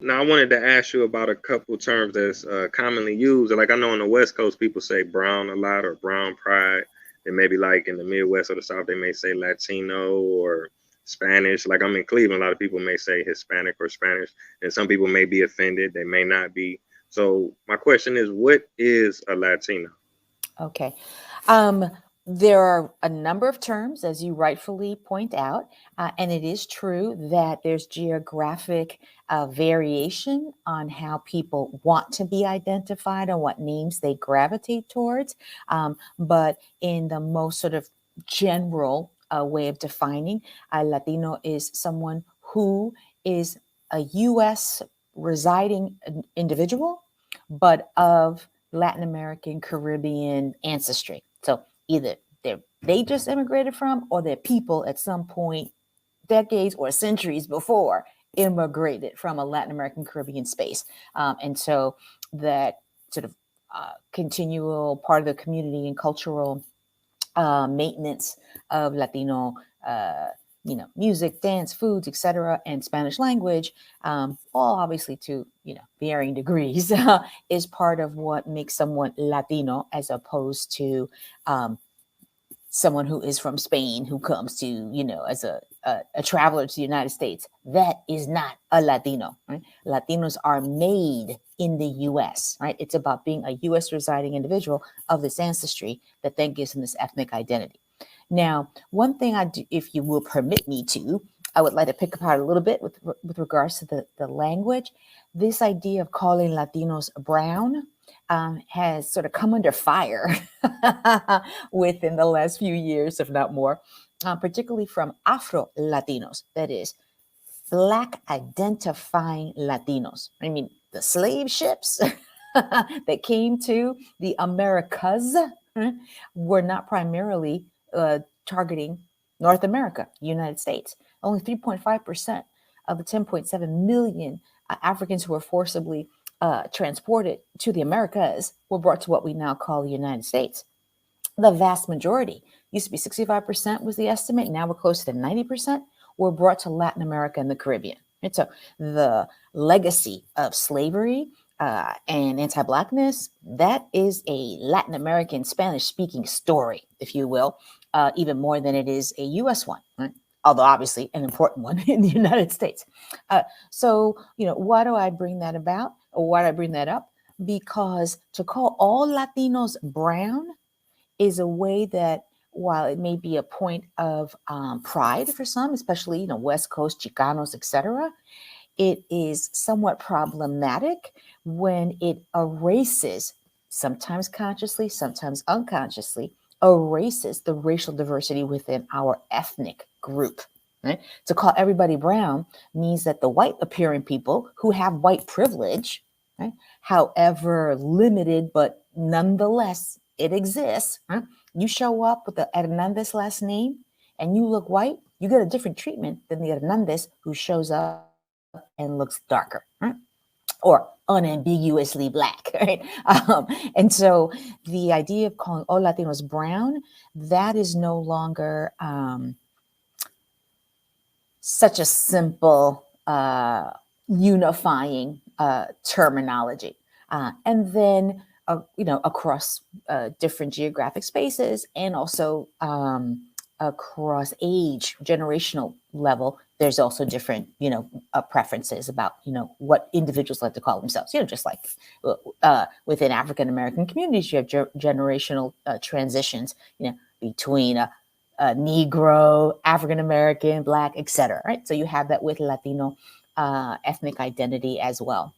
now I wanted to ask you about a couple terms that's commonly used. Like I know on the West Coast, people say brown a lot or brown pride. And maybe like in the Midwest or the South, they may say Latino or Spanish. Like I'm in Cleveland, a lot of people may say Hispanic or Spanish, and some people may be offended. They may not be. So my question is, what is a Latino? Okay. Um, there are a number of terms, as you rightfully point out, and it is true that there's geographic variation on how people want to be identified and what names they gravitate towards. But in the most sort of general way of defining, a Latino is someone who is a U.S. residing individual, but of Latin American, Caribbean ancestry. So either they just immigrated from, or their people at some point, decades or centuries before, immigrated from a Latin American, Caribbean space. And so that sort of continual part of the community and cultural maintenance of Latino, music, dance, foods, etc., and Spanish language, all obviously to varying degrees, is part of what makes someone Latino, as opposed to someone who is from Spain who comes to as a traveler to the United States. That is not a Latino. Right? Latinos are made in the U.S. Right? It's about being a U.S. residing individual of this ancestry that then gives them this ethnic identity. Now, one thing I do, if you will permit me to, I would like to pick apart a little bit with regards to the language. This idea of calling Latinos brown has sort of come under fire within the last few years, if not more, particularly from Afro-Latinos, that is, Black identifying Latinos. I mean, the slave ships that came to the Americas were not primarily targeting North America, United States. Only 3.5% of the 10.7 million Africans who were forcibly transported to the Americas were brought to what we now call the United States. The vast majority, used to be 65% was the estimate, now we're close to 90%, were brought to Latin America and the Caribbean. And so the legacy of slavery and anti-Blackness, that is a Latin American Spanish-speaking story, if you will, even more than it is a U.S. one, right? Although obviously an important one in the United States. So, why do I bring that about? Or why do I bring that up? Because to call all Latinos brown is a way that, while it may be a point of pride for some, especially, West Coast, Chicanos, etc., it is somewhat problematic when it erases, sometimes consciously, sometimes unconsciously, erases the racial diversity within our ethnic group. Right? To call everybody brown means that the white appearing people who have white privilege, right, however limited, but nonetheless it exists, right? You show up with the Hernandez last name and you look white, you get a different treatment than the Hernandez who shows up and looks darker, right? Or unambiguously black, right? And so the idea of calling all Latinos brown, that is no longer such a simple unifying terminology. And then, across different geographic spaces, and also across age, generational level, there's also different, preferences about, what individuals like to call themselves. Just like within African American communities, you have generational transitions, between a Negro, African American, Black, etc. Right? So you have that with Latino ethnic identity as well.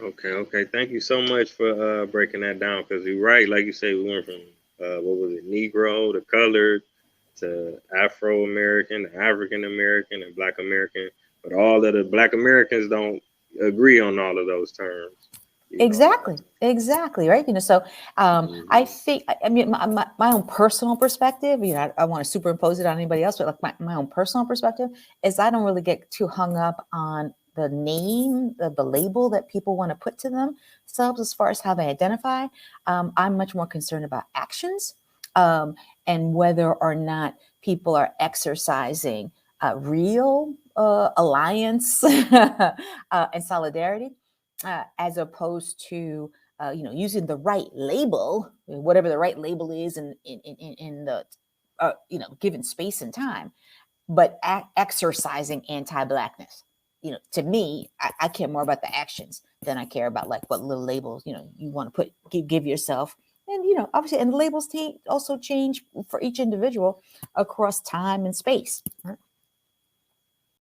Okay. Thank you so much for breaking that down. Because you're right, like you say, we went from what was it, Negro to colored to Afro American, African American, and Black American. But all of the Black Americans don't agree on all of those terms. Exactly. Right. So I think, I mean, my own personal perspective, I want to superimpose it on anybody else, but like my own personal perspective is I don't really get too hung up on the name, the label that people want to put to themselves as far as how they identify. I'm much more concerned about actions and whether or not people are exercising real alliance and solidarity, as opposed to using the right label, whatever the right label is in the given space and time, but exercising anti-Blackness. To me, I care more about the actions than I care about like what little labels you want to give yourself. And obviously, and the labels also change for each individual across time and space. Right?